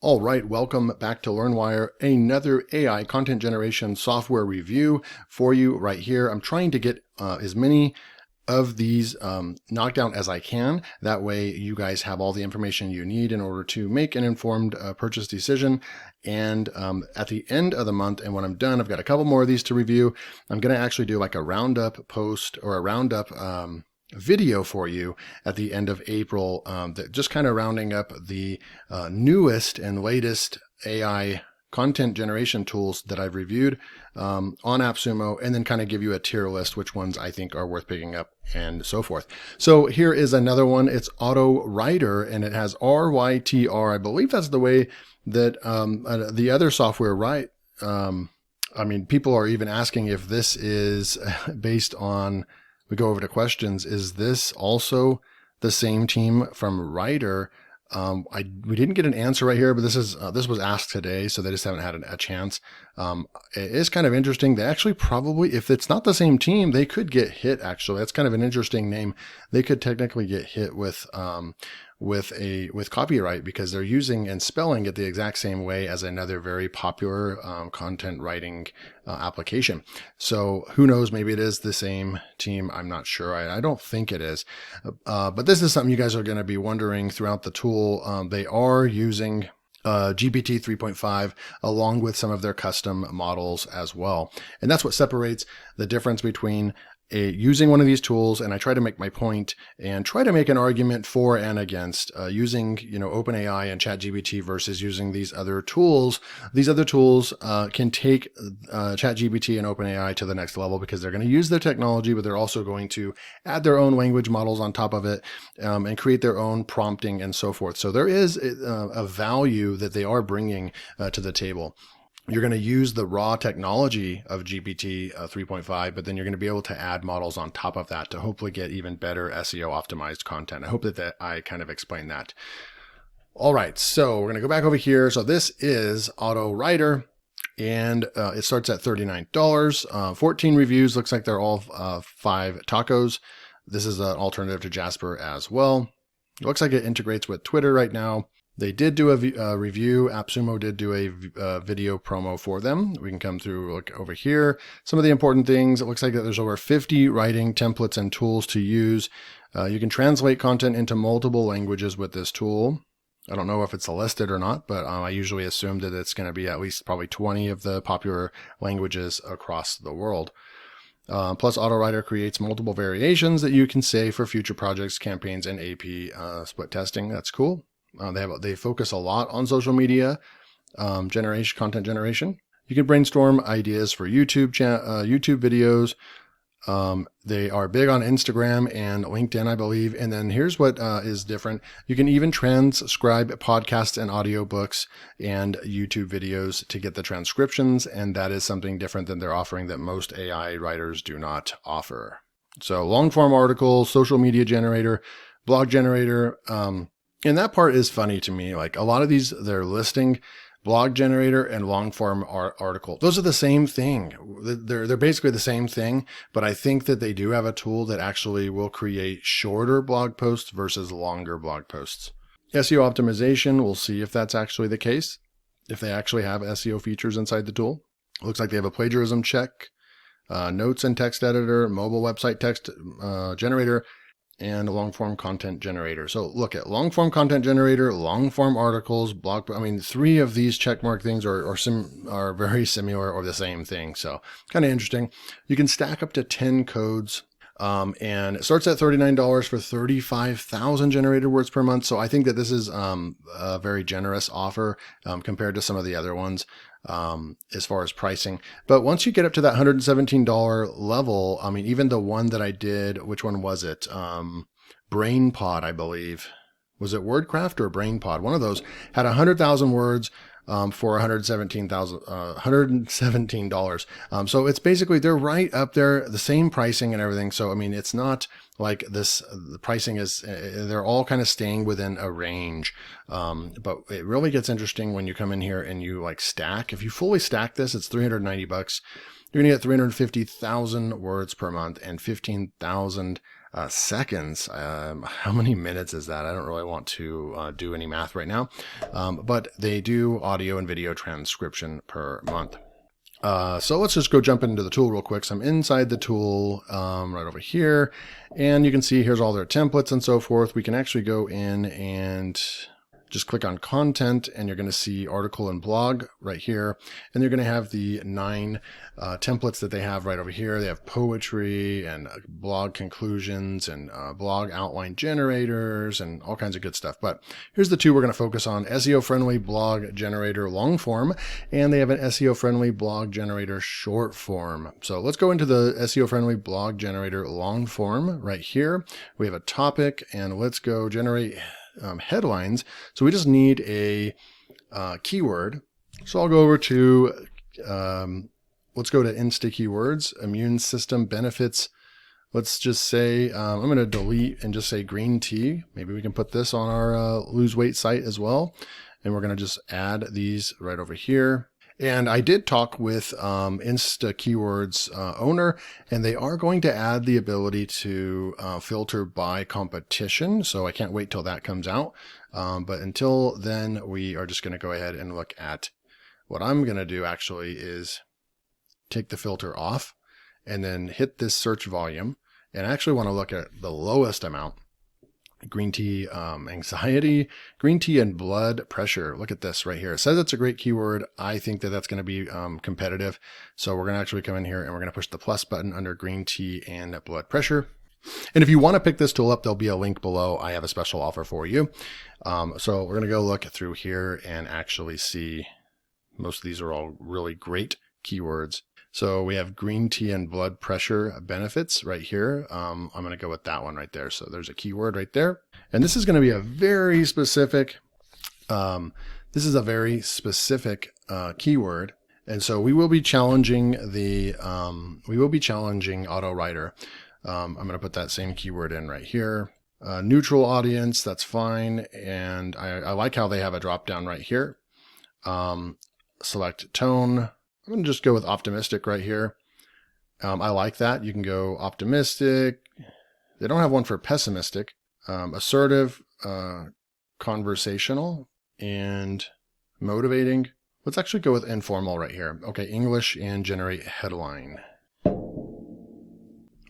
All right, welcome back to LearnWire, another AI content generation software review for you right here. I'm trying to get as many of these knocked out as I can. That way you guys have all the information you need in order to make an informed purchase decision. And at the end of the month, and when I'm done, I've got a couple more of these to review. I'm going to actually do like a roundup post or a roundup video for you at the end of April, that just kind of rounding up the newest and latest AI content generation tools that I've reviewed on AppSumo, and then kind of give you a tier list, which ones I think are worth picking up and so forth. So here is another one. It's Autorytr, and it has RYTR. I believe that's the way that the other software write. I mean, people are even asking if this is based on, we go over to questions, is this also the same team from Writer? We didn't get an answer right here, but this was asked today, so they just haven't had a chance. It is kind of interesting. They actually probably, if it's not the same team, they could get hit. Actually, that's kind of an interesting name. They could technically get hit with copyright because they're using and spelling it the exact same way as another very popular content writing application. So who knows? Maybe it is the same team. I'm not sure. I don't think it is. But this is something you guys are going to be wondering throughout the tool. They are using GPT 3.5 along with some of their custom models as well. And that's what separates the difference between using one of these tools, and I try to make my point and try to make an argument for and against using, OpenAI and ChatGPT versus using these other tools. These other tools can take ChatGPT and OpenAI to the next level because they're going to use their technology, but they're also going to add their own language models on top of it and create their own prompting and so forth. So there is a value that they are bringing to the table. You're going to use the raw technology of GPT 3.5, but then you're going to be able to add models on top of that to hopefully get even better SEO optimized content. I hope that I kind of explained that. All right, so we're going to go back over here. So this is Autorytr, and it starts at $39. 14 reviews. Looks like they're all 5 tacos. This is an alternative to Jasper as well. It looks like it integrates with Twitter right now. They did do a review. AppSumo did do a video promo for them. We can come through, look over here. Some of the important things. It looks like that there's over 50 writing templates and tools to use. You can translate content into multiple languages with this tool. I don't know if it's listed or not, but I usually assume that it's going to be at least probably 20 of the popular languages across the world. Plus, Autorytr creates multiple variations that you can save for future projects, campaigns, and AP split testing. That's cool. They focus a lot on social media content generation. You can brainstorm ideas for YouTube videos. They are big on Instagram and LinkedIn, I believe. And then here's what is different. You can even transcribe podcasts and audiobooks and YouTube videos to get the transcriptions. And that is something different than they're offering that most AI writers do not offer. So long form articles, social media generator, blog generator, and that part is funny to me. Like a lot of these, they're listing blog generator and long form article. Those are the same thing. They're basically the same thing, but I think that they do have a tool that actually will create shorter blog posts versus longer blog posts. SEO optimization, we'll see if that's actually the case, if they actually have SEO features inside the tool. It looks like they have a plagiarism check, notes and text editor, mobile website text generator, and a long-form content generator. So look at long-form content generator, long-form articles, blog. 3 of these checkmark things are very similar or the same thing. So kind of interesting. You can stack up to 10 codes, and it starts at $39 for 35,000 generated words per month. So I think that this is a very generous offer compared to some of the other ones as far as pricing. But once you get up to that $117 level, even the one that I did, which one was it? BrainPod, I believe. Was it WordCraft or BrainPod? One of those had 100,000 words for $117. So it's basically, they're right up there, the same pricing and everything. So, it's not like this, the pricing is, they're all kind of staying within a range. But it really gets interesting when you come in here and you stack. If you fully stack this, it's $390. You're going to get 350,000 words per month and 15,000 seconds. How many minutes is that? I don't really want to do any math right now, but they do audio and video transcription per month. So let's just go jump into the tool real quick. So I'm inside the tool right over here, and you can see here's all their templates and so forth. We can actually go in and just click on content, and you're going to see article and blog right here. And you're going to have the 9 templates that they have right over here. They have poetry and blog conclusions and blog outline generators and all kinds of good stuff. But here's the 2 we're going to focus on: SEO friendly blog generator long form, and they have an SEO friendly blog generator short form. So let's go into the SEO friendly blog generator long form right here. We have a topic, and let's go generate headlines. So we just need a keyword. So I'll go over to, let's go to Insta keywords, immune system benefits. Let's just say, I'm going to delete and just say green tea. Maybe we can put this on our lose weight site as well. And we're going to just add these right over here. And I did talk with Insta Keywords owner, and they are going to add the ability to filter by competition. So I can't wait till that comes out. But until then, we are just going to go ahead and look at what I'm going to do actually is take the filter off and then hit this search volume. And I actually want to look at the lowest amount. Green tea anxiety, green tea and blood pressure. Look at this right here. It says it's a great keyword. I think that that's going to be competitive. So we're going to actually come in here and we're going to push the plus button under green tea and blood pressure. And if you want to pick this tool up, there'll be a link below. I have a special offer for you. So we're going to go look through here and actually see most of these are all really great keywords. So we have green tea and blood pressure benefits right here. I'm going to go with that one right there. So there's a keyword right there. And this is going to be a very specific, keyword. And so we will be challenging Autorytr. I'm going to put that same keyword in right here. Neutral audience, that's fine. And I like how they have a drop down right here. Select tone. I'm going to just go with optimistic right here. I like that. You can go optimistic. They don't have one for pessimistic. Assertive, conversational, and motivating. Let's actually go with informal right here. Okay, English and generate headline.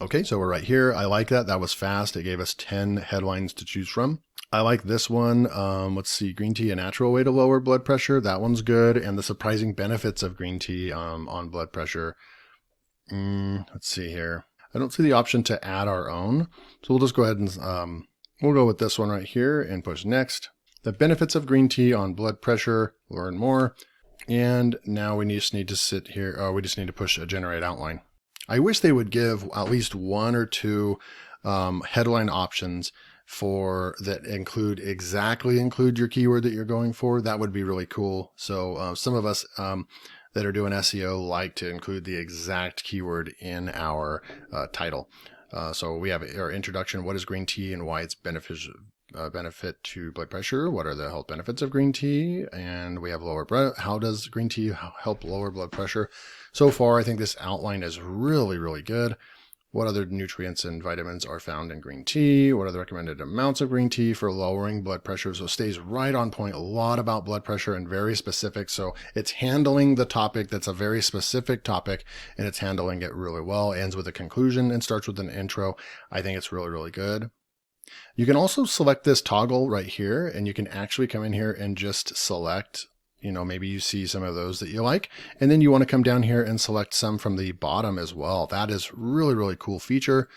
Okay, so we're right here. I like that. That was fast. It gave us 10 headlines to choose from. I like this one. Let's see, green tea, a natural way to lower blood pressure. That one's good. And the surprising benefits of green tea on blood pressure. Let's see here. I don't see the option to add our own. So we'll just go ahead and we'll go with this one right here and push next. The benefits of green tea on blood pressure, learn more. And now we just need to sit here. We just need to push a generate outline. I wish they would give at least 1 or 2 headline options for that include your keyword that you're going for. That would be really cool. So some of us that are doing SEO like to include the exact keyword in our title. So we have our introduction. What is green tea and why it's beneficial? Benefit to blood pressure. What are the health benefits of green tea? And we have how does green tea help lower blood pressure? So far, I think this outline is really, really good. What other nutrients and vitamins are found in green tea? What are the recommended amounts of green tea for lowering blood pressure? So it stays right on point, a lot about blood pressure and very specific. So it's handling the topic that's a very specific topic, and it's handling it really well. Ends with a conclusion and starts with an intro. I think it's really, really good. You can also select this toggle right here, and you can actually come in here and just select, maybe you see some of those that you like, and then you want to come down here and select some from the bottom as well. That is really, really cool feature.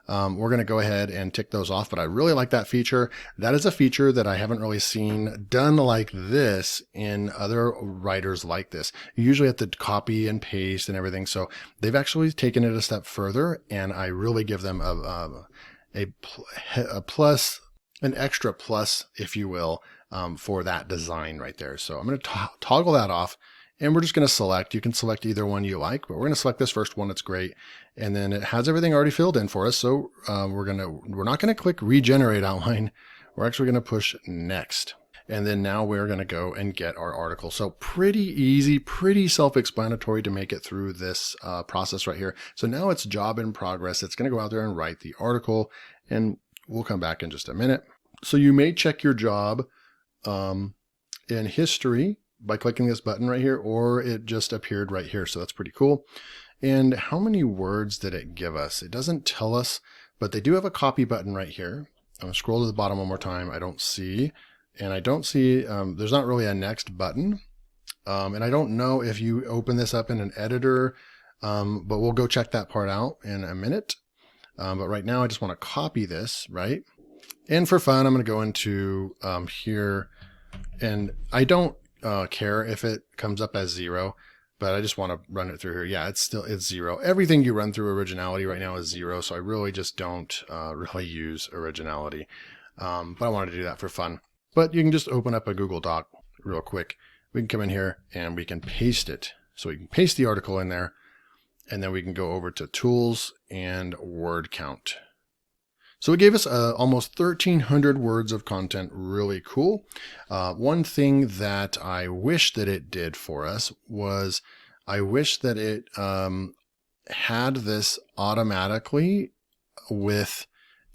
We're going to go ahead and tick those off, but I really like that feature. That is a feature that I haven't really seen done like this in other writers like this. You usually have to copy and paste and everything. So they've actually taken it a step further, and I really give them a plus, an extra plus, if you will, for that design right there. So I'm going to toggle that off, and we're just going to select. You can select either one you like, but we're going to select this first one. It's great. And then it has everything already filled in for us. So we're not going to click regenerate outline. We're actually going to push next. And then now we're going to go and get our article. So pretty easy, pretty self-explanatory to make it through this process right here. So now it's job in progress. It's going to go out there and write the article. and we'll come back in just a minute. So you may check your job in history by clicking this button right here, or it just appeared right here. So that's pretty cool. And how many words did it give us? It doesn't tell us, but they do have a copy button right here. I'm going to scroll to the bottom one more time. I don't see, and I don't see, there's not really a next button. And I don't know if you open this up in an editor, but we'll go check that part out in a minute. But right now I just want to copy this, right? And for fun, I'm going to go into here, and I don't care if it comes up as 0, but I just want to run it through here. Yeah, it's 0. Everything you run through originality right now is 0. So I really just don't really use originality. But I wanted to do that for fun. But you can just open up a Google Doc real quick. We can come in here and we can paste it. So we can paste the article in there, and then we can go over to tools and word count. So it gave us almost 1,300 words of content. Really cool. One thing that I wish that it did for us was I wish that it had this automatically with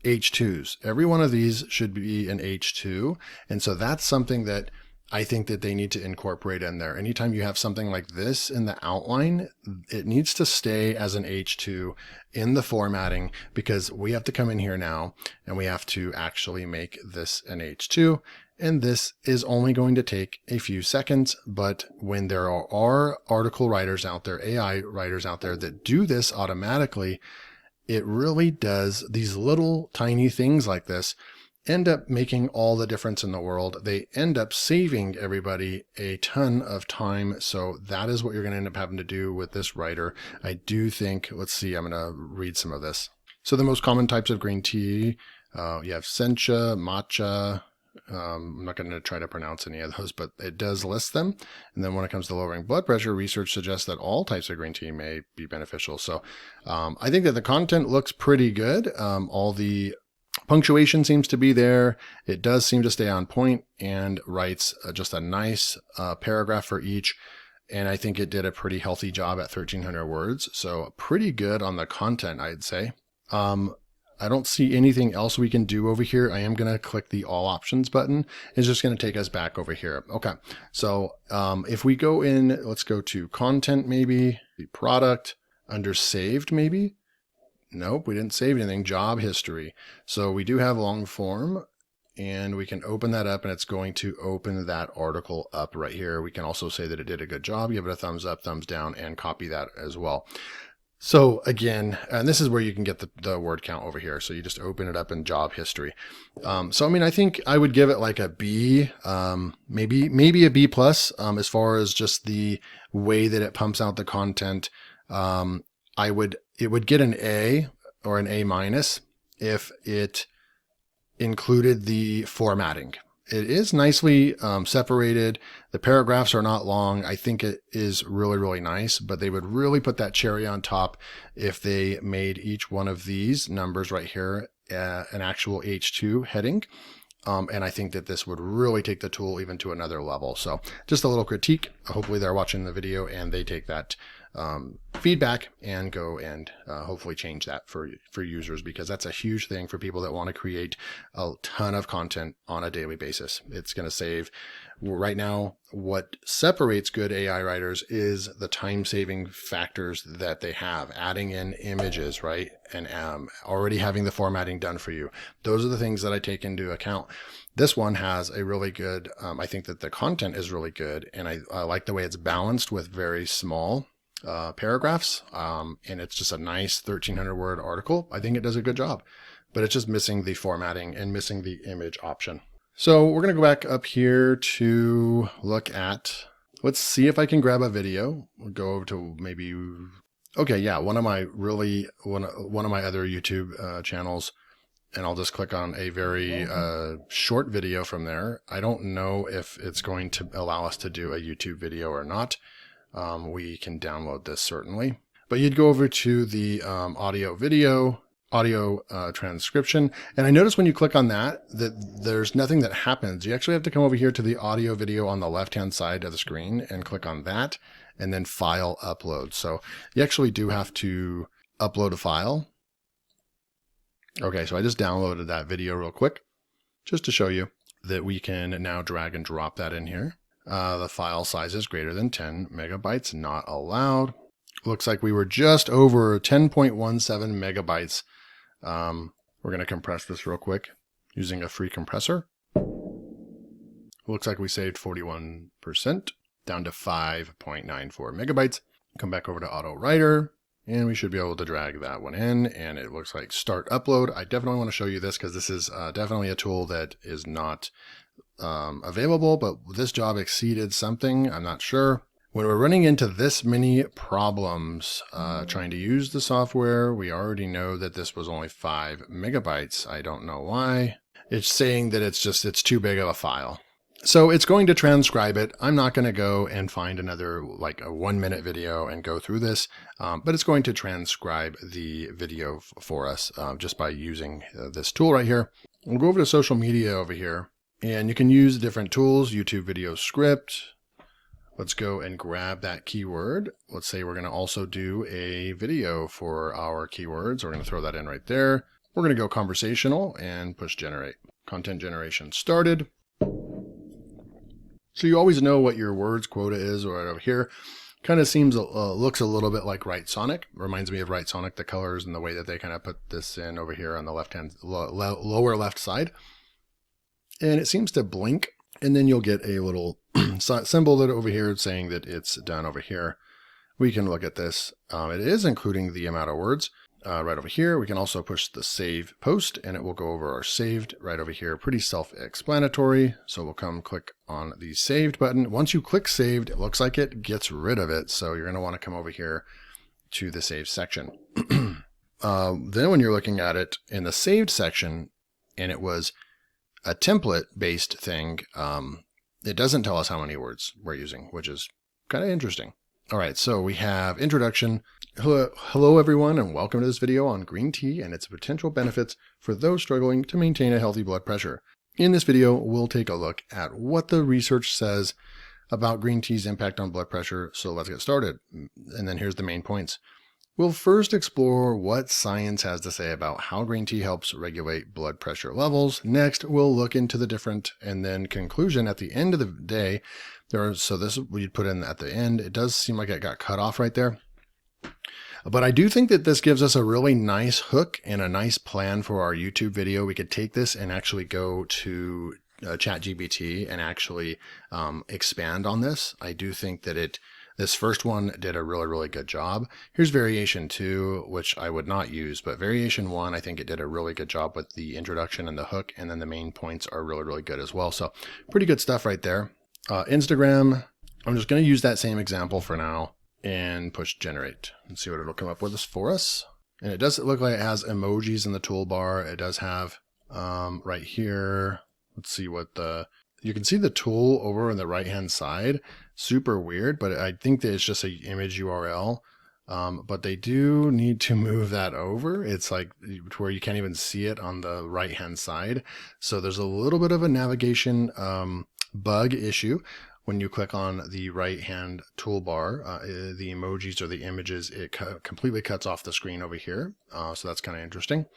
H2s. Every one of these should be an H2. And so that's something that I think that they need to incorporate in there. Anytime you have something like this in the outline, it needs to stay as an H2 in the formatting, because we have to come in here now and we have to actually make this an H2. And this is only going to take a few seconds, but when there are article writers out there, AI writers out there that do this automatically, it really does. These little tiny things like this end up making all the difference in the world. They end up saving everybody a ton of time. So that is what you're going to end up having to do with this writer. I do think, let's see, I'm going to read some of this. So the most common types of green tea, you have sencha, matcha. I'm not going to try to pronounce any of those, but it does list them. And then when it comes to lowering blood pressure, research suggests that all types of green tea may be beneficial. So I think that the content looks pretty good. All the punctuation seems to be there. It does seem to stay on point, and writes just a nice paragraph for each. And I think it did a pretty healthy job at 1,300 words. So pretty good on the content, I'd say. I don't see anything else we can do over here. I am going to click the all options button. It's just going to take us back over here. Okay. So if we go in, let's go to content, maybe the product under saved, maybe. Nope, we didn't save anything. Job history. So we do have long form, and we can open that up, and it's going to open that article up right here. We can also say that it did a good job, give it a thumbs up, thumbs down, and copy that as well. So again, and this is where you can get the word count over here. So you just open it up in job history. So I mean, I think I would give it like a B, maybe a B plus, as far as just the way that it pumps out the content. It would get an A or an A minus if it included the formatting. It is nicely separated. The paragraphs are not long. I think it is really, really nice, but they would really put that cherry on top if they made each one of these numbers right here an actual H2 heading. And I think that this would really take the tool even to another level. So just a little critique. Hopefully they're watching the video and they take that feedback and go and hopefully change that for users, because that's a huge thing for people that want to create a ton of content on a daily basis. It's going to save. Right now, what separates good AI writers is the time-saving factors that they have, adding in images, right? And already having the formatting done for you. Those are the things that I take into account. This one has a really good, I think that the content is really good, and I like the way it's balanced with very small paragraphs, and it's just a nice 1,300 word article. I think it does a good job, but it's just missing the formatting and missing the image option. So we're going to go back up here to look at, let's see if I can grab a video. We'll go over to maybe, okay, yeah, one of my other YouTube channels, and I'll just click on a very short video from there. I don't know if it's going to allow us to do a YouTube video or not. We can download this certainly, but you'd go over to the audio transcription. And I notice when you click on that there's nothing that happens. You actually have to come over here to the audio video on the left-hand side of the screen and click on that, and then file upload. So you actually do have to upload a file. Okay, so I just downloaded that video real quick just to show you that we can now drag and drop that in here. The file size is greater than 10 megabytes, not allowed. Looks like we were just over 10.17 megabytes. We're going to compress this real quick using a free compressor. Looks like we saved 41%, down to 5.94 megabytes. Come back over to Autorytr, and we should be able to drag that one in, and it looks like start upload. I definitely want to show you this because this is definitely a tool that is not available, but this job exceeded something. I'm not sure. When we're running into this many problems trying to use the software, we already know that this was only 5 megabytes. I don't know why. It's saying that it's too big of a file. So it's going to transcribe it. I'm not going to go and find another like a 1-minute video and go through this, but it's going to transcribe the video for us just by using this tool right here. We'll go over to social media over here, and you can use different tools, YouTube video script. Let's go and grab that keyword. Let's say we're going to also do a video for our keywords. We're going to throw that in right there. We're going to go conversational and push generate. Content generation started. So you always know what your words quota is right over here. Kind of seems, looks a little bit like Write Sonic. Reminds me of Write Sonic, the colors and the way that they kind of put this in over here on the left-hand, lower left side. And it seems to blink. And then you'll get a little symbol that over here saying that it's done over here. We can look at this. It is including the amount of words right over here. We can also push the save post, and it will go over our saved right over here. Pretty self-explanatory. So we'll come click on the saved button. Once you click saved, it looks like it gets rid of it. So you're going to want to come over here to the save section. Then when you're looking at it in the saved section, and it was a template-based thing, it doesn't tell us how many words we're using, which is kind of interesting. All right, so we have introduction. Hello, everyone, and welcome to this video on green tea and its potential benefits for those struggling to maintain a healthy blood pressure. In this video, we'll take a look at what the research says about green tea's impact on blood pressure. So let's get started. And then here's the main points. We'll first explore what science has to say about how green tea helps regulate blood pressure levels. Next, we'll look into the different, and then conclusion at the end of the day. So this we'd put in at the end. It does seem like it got cut off right there. But I do think that this gives us a really nice hook and a nice plan for our YouTube video. We could take this and actually go to ChatGPT and actually expand on this. I do think that this first one did a really, really good job. Here's variation 2, which I would not use, but variation 1, I think it did a really good job with the introduction and the hook, and then the main points are really, really good as well. So pretty good stuff right there. Instagram, I'm just going to use that same example for now and push generate and see what it'll come up with for us. And it does look like it has emojis in the toolbar. It does have right here. Let's see what you can see the tool over on the right hand side. Super weird, but I think that it's just an image URL. But they do need to move that over. It's like where you can't even see it on the right hand side. So there's a little bit of a navigation bug issue. When you click on the right hand toolbar, the emojis or the images, it completely cuts off the screen over here. So that's kind of interesting.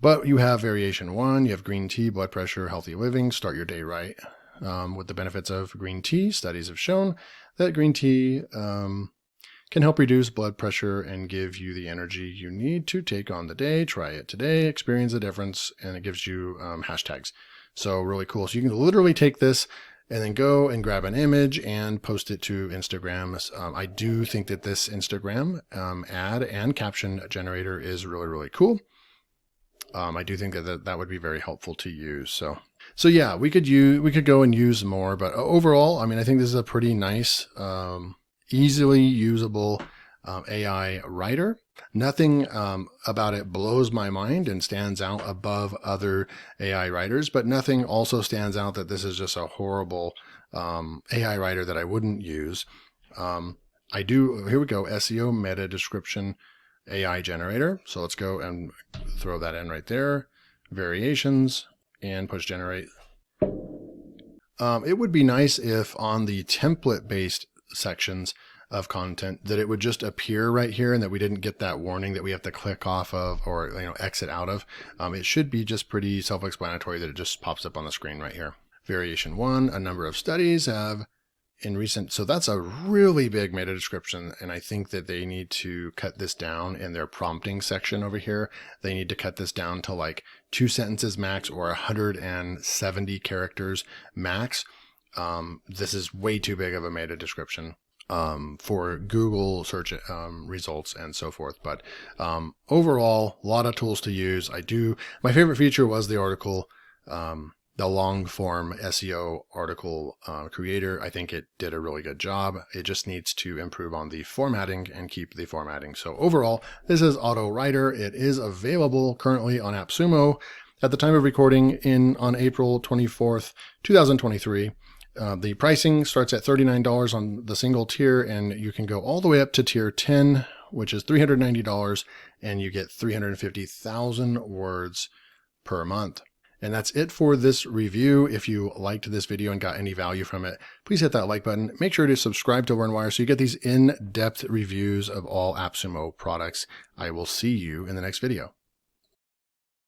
But you have variation 1, you have green tea, blood pressure, healthy living, start your day right. With the benefits of green tea, studies have shown that green tea can help reduce blood pressure and give you the energy you need to take on the day. Try it today, experience the difference, and it gives you hashtags. So really cool. So you can literally take this and then go and grab an image and post it to Instagram. I do think that this Instagram ad and caption generator is really, really cool. I do think that would be very helpful to use. So yeah, we could go and use more, but overall, I mean, I think this is a pretty nice, easily usable AI writer. Nothing about it blows my mind and stands out above other AI writers, but nothing also stands out that this is just a horrible AI writer that I wouldn't use. Here we go, SEO meta description AI generator. So let's go and throw that in right there. Variations and push generate. It would be nice if on the template based sections, of content, that it would just appear right here and that we didn't get that warning that we have to click off of or exit out of. It should be just pretty self-explanatory that it just pops up on the screen right here. Variation 1, a number of studies have so that's a really big meta description, and I think that they need to cut this down in their prompting section over here. They need to cut this down to like 2 sentences max or 170 characters max. This is way too big of a meta description for Google search results and so forth. But overall, a lot of tools to use. My favorite feature was the article, the long form SEO article creator. I think it did a really good job. It just needs to improve on the formatting and keep the formatting. So overall, this is Autorytr. It is available currently on AppSumo at the time of recording on April 24th, 2023. The pricing starts at $39 on the single tier, and you can go all the way up to tier 10, which is $390, and you get 350,000 words per month. And that's it for this review. If you liked this video and got any value from it, please hit that like button. Make sure to subscribe to LearnWire so you get these in-depth reviews of all AppSumo products. I will see you in the next video.